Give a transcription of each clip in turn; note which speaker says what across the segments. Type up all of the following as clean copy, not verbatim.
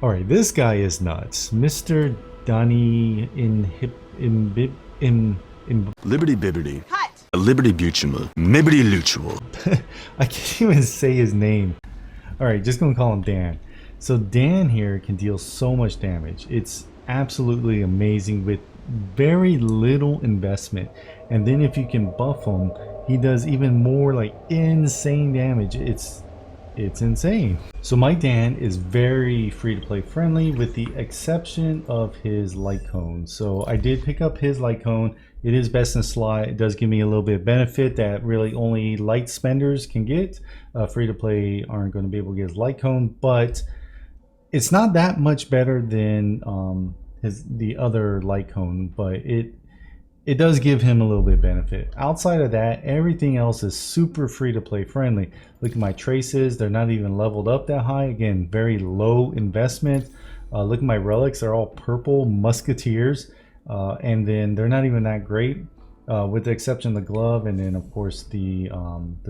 Speaker 1: All right, this guy is nuts. Mr. Donny in
Speaker 2: Liberty Bibbity.
Speaker 3: Cut!
Speaker 2: Liberty Butumal. Mibbity Lutual.
Speaker 1: I can't even say his name. All right, just gonna call him Dan. So Dan here can deal so much damage. It's absolutely amazing with very little investment. And then if you can buff him, he does even more like insane damage. It's insane. So my Dan is very free to play friendly with the exception of his light cone. So I did pick up his light cone. It is best in slot. It does give me a little bit of benefit that really only light spenders can get. Free to play aren't going to be able to get his light cone, but it's not that much better than the other light cone, but it does give him a little bit of benefit. Outside of that, everything else is super free to play friendly. Look at my traces, they're not even leveled up that high. Again, very low investment. Look at my relics, they're all purple musketeers, and then they're not even that great, with the exception of the glove, and then of course the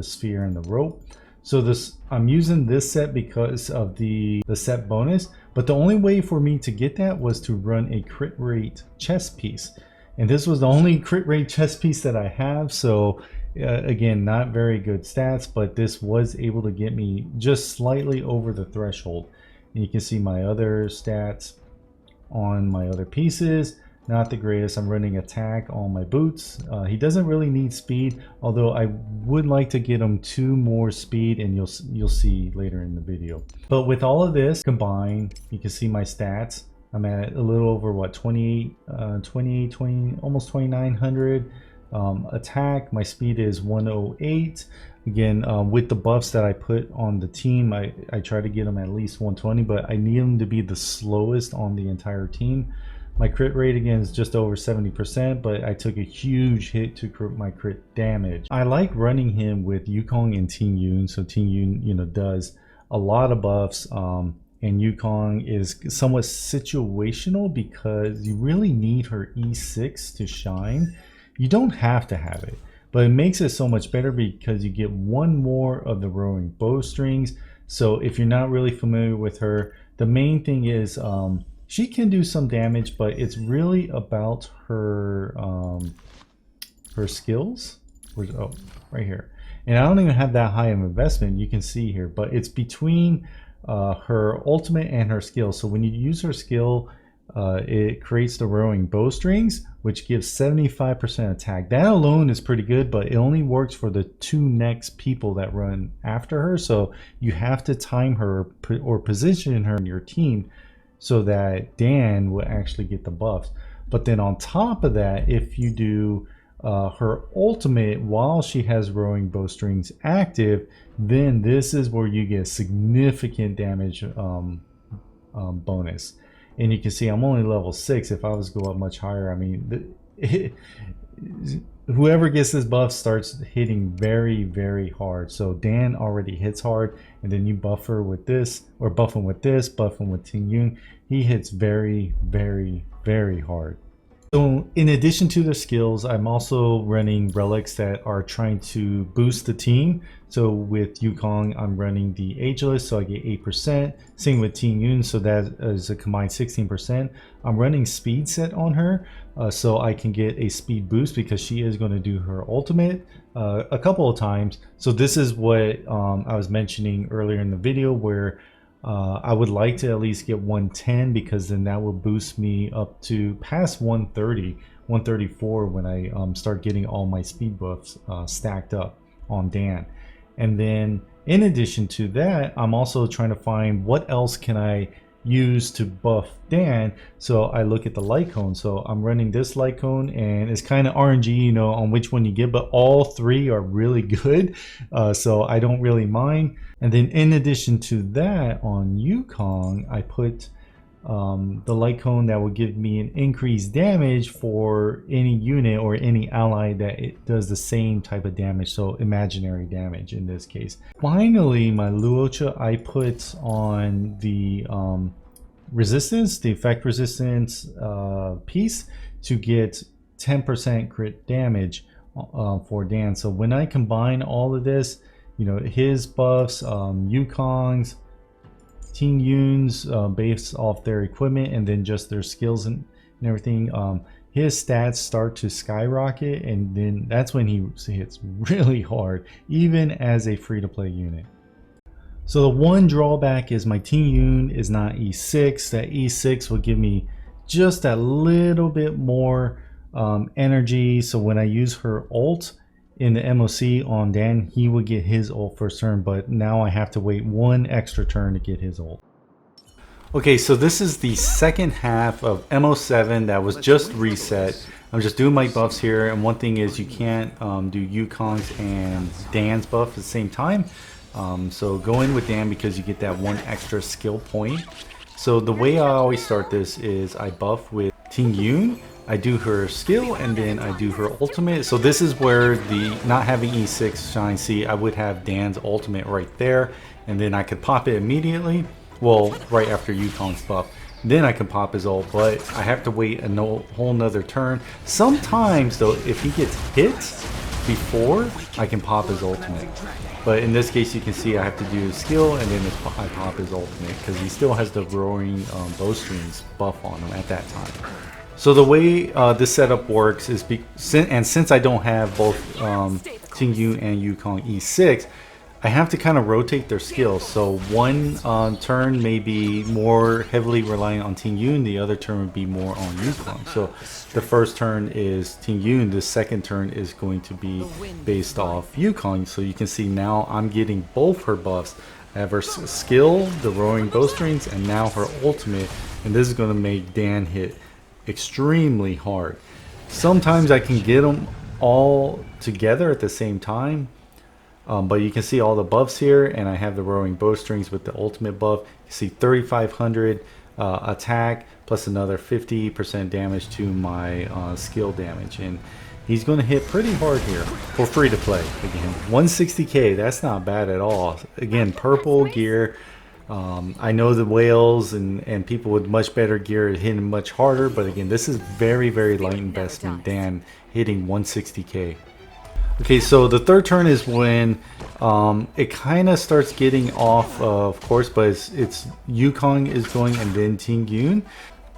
Speaker 1: sphere and the rope. So I'm using this set because of the set bonus, but the only way for me to get that was to run a crit rate chest piece. And this was the only crit rate chest piece that I have. So again, not very good stats, but this was able to get me just slightly over the threshold. And you can see my other stats on my other pieces. Not the greatest. I'm running attack on my boots. He doesn't really need speed, although I would like to get him 2 more speed, and you'll see later in the video. But with all of this combined, you can see my stats. I'm at a little over what, 20, almost 2,900 attack. My speed is 108. Again, with the buffs that I put on the team, I try to get them at least 120, but I need them to be the slowest on the entire team. My crit rate again is just over 70%, but I took a huge hit to my crit damage. I like running him with Yukong and Ting Yun. So Ting Yun, does a lot of buffs, and Yukong is somewhat situational because you really need her E6 to shine. You don't have to have it, but it makes it so much better because you get 1 more of the rowing bowstrings. So if you're not really familiar with her, the main thing is she can do some damage, but it's really about her her skills. Oh, right here. And I don't even have that high of investment, you can see here, but it's between her ultimate and her skill. So when you use her skill, it creates the rowing bowstrings, which gives 75% attack. That alone is pretty good, but it only works for the 2 next people that run after her. So you have to time her or position her in your team so that Dan will actually get the buffs. But then on top of that, if you do her ultimate while she has rowing bowstrings active, then this is where you get significant damage bonus. And you can see I'm only level 6. If I was to go up much higher, I mean, whoever gets this buff starts hitting very, very hard. So Dan already hits hard, and then you buff her with this, or buff him with this, buff him with Ting Yun. He hits very, very, very hard. So in addition to the skills, I'm also running relics that are trying to boost the team. So with Yukong, I'm running the Ageless, so I get 8%. Same with Ting Yun, so that is a combined 16%. I'm running Speed Set on her, so I can get a speed boost because she is going to do her ultimate a couple of times. So this is what I was mentioning earlier in the video, where I would like to at least get 110, because then that will boost me up to past 130, 134 when I start getting all my speed buffs stacked up on Dan. And then in addition to that, I'm also trying to find what else can I use to buff Dan. So I look at the light cone. So I'm running this light cone, and it's kind of RNG, on which one you get, but all 3 are really good. So I don't really mind. And then in addition to that, on Yukong, I put the light cone that will give me an increased damage for any unit or any ally that it does the same type of damage, so imaginary damage in this case. Finally, my Luocha, I put on the resistance, the effect resistance piece, to get 10% crit damage for Dan. So when I combine all of this, his buffs, Yukong's, Team Yoon's based off their equipment and then just their skills and everything, his stats start to skyrocket, and then that's when he hits really hard, even as a free-to-play unit. So the one drawback is my Team Yoon is not E6. That E6 will give me just a little bit more energy, so when I use her ult in the MOC on Dan, he would get his ult first turn, but now I have to wait one extra turn to get his ult. Okay, so this is the second half of MO7 that was just reset. I'm just doing my buffs here, and one thing is you can't do Yukong's and Dan's buff at the same time. So go in with Dan because you get that one extra skill point. So the way I always start this is I buff with Ting Yoon, I do her skill, and then I do her ultimate. So this is where the not having E6 shine. See, I would have Dan's ultimate right there, and then I could pop it immediately. Well, right after Yukong's buff. Then I can pop his ult, but I have to wait a whole nother turn. Sometimes though, if he gets hit before, I can pop his ultimate. But in this case, you can see I have to do his skill and then I pop his ultimate because he still has the roaring bowstrings buff on him at that time. So the way this setup works is, since I don't have both Ting Yoon and Yukong E6, I have to kind of rotate their skills. So one turn may be more heavily reliant on Ting Yoon, the other turn would be more on Yukong. So the first turn is Ting Yoon, the second turn is going to be based off Yukong. So you can see now I'm getting both her buffs. I have her skill, the roaring bowstrings, and now her ultimate, and this is going to make Dan hit extremely hard. Sometimes I can get them all together at the same time. But you can see all the buffs here, and I have the roaring bowstrings with the ultimate buff. You see 3,500 attack plus another 50% damage to my skill damage, and he's going to hit pretty hard here for free to play. Again, 160k, that's not bad at all. Again, purple gear. I know the whales and people with much better gear are hitting much harder, but again, this is very, very light investment than hitting 160k. Okay, so the third turn is when it kind of starts getting off of course, but it's Yukong is going and then Ting Yoon.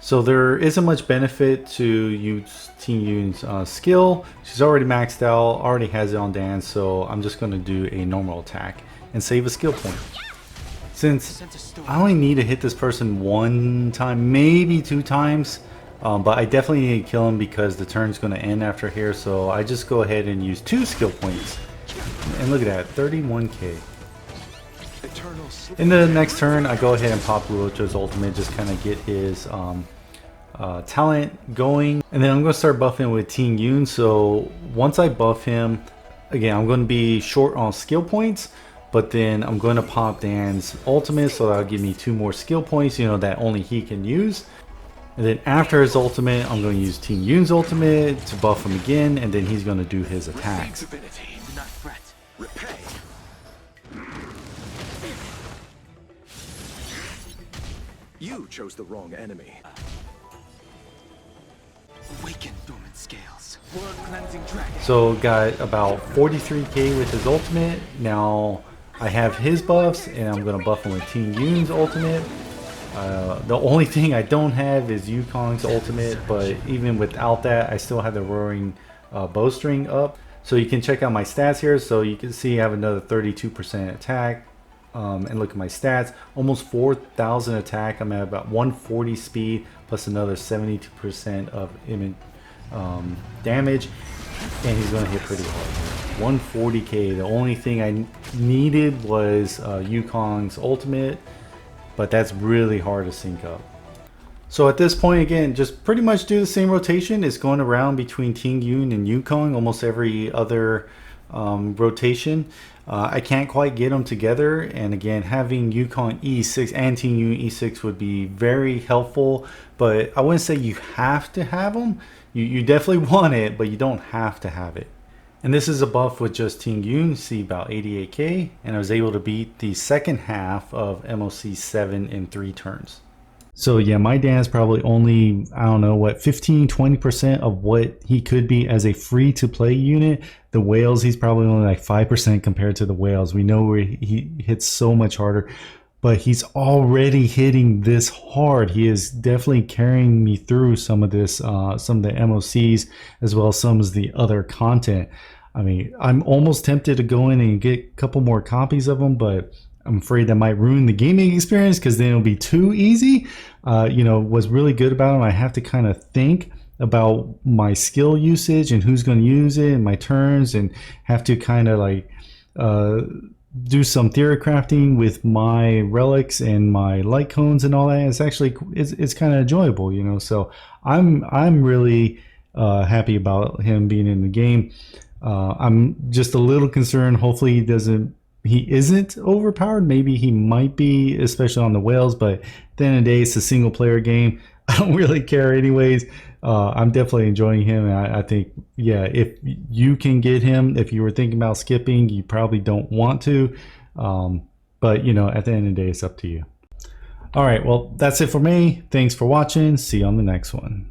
Speaker 1: So there isn't much benefit to use Ting Yoon's skill. She's already maxed out, already has it on Dan, so I'm just going to do a normal attack and save a skill point. Since I only need to hit this person one time, maybe two times, but I definitely need to kill him because the turn's going to end after here, so I just go ahead and use 2 skill points. And look at that, 31k. In the next turn, I go ahead and pop Luocha's ultimate, just kind of get his talent going. And then I'm going to start buffing with Ting Yoon, so once I buff him, again, I'm going to be short on skill points, but then I'm going to pop Dan's ultimate, so that'll give me 2 more skill points, you know, that only he can use. And then after his ultimate, I'm going to use Ting Yoon's ultimate to buff him again, and then he's going to do his attacks.
Speaker 3: You chose the wrong enemy. Awaken dormant scales.
Speaker 1: So got about 43k with his ultimate. Now I have his buffs, and I'm going to buff him with Ting Yoon's ultimate. The only thing I don't have is Yukong's ultimate, but even without that, I still have the roaring bowstring up. So you can check out my stats here. So you can see I have another 32% attack, and look at my stats, almost 4,000 attack. I'm at about 140 speed plus another 72% of damage, and he's going to hit pretty hard. 140k. The only thing I needed was Yukong's ultimate, but that's really hard to sync up. So at this point, again, just pretty much do the same rotation. It's going around between Ting Yoon and Yukong almost every other rotation. I can't quite get them together, and again, having Yukong E6 and Ting Yoon E6 would be very helpful, but I wouldn't say you have to have them. You definitely want it, but you don't have to have it. And this is a buff with just Ting Yoon, see about 88k, and I was able to beat the second half of MOC 7 in 3 turns. So yeah, my Dan's probably only, I don't know, what, 15-20% of what he could be as a free to play unit. The whales, he's probably only like 5% compared to the whales. We know where he hits so much harder. but he's already hitting this hard. He is definitely carrying me through some of this, some of the MOCs, as well as some of the other content. I mean, I'm almost tempted to go in and get a couple more copies of them, but I'm afraid that might ruin the gaming experience because then it'll be too easy. You know, what's really good about them, I have to kind of think about my skill usage and who's going to use it and my turns, and have to kind of like do some theory crafting with my relics and my light cones and all that. It's actually it's kind of enjoyable, you know. So I'm really happy about him being in the game. I'm just a little concerned. Hopefully he isn't overpowered. Maybe he might be, especially on the whales, but at the end of the day, it's a single player game. I don't really care anyways. I'm definitely enjoying him, and I think, yeah, if you can get him, if you were thinking about skipping, you probably don't want to, but you know, at the end of the day, it's up to you. All right, well, that's it for me. Thanks for watching. See you on the next one.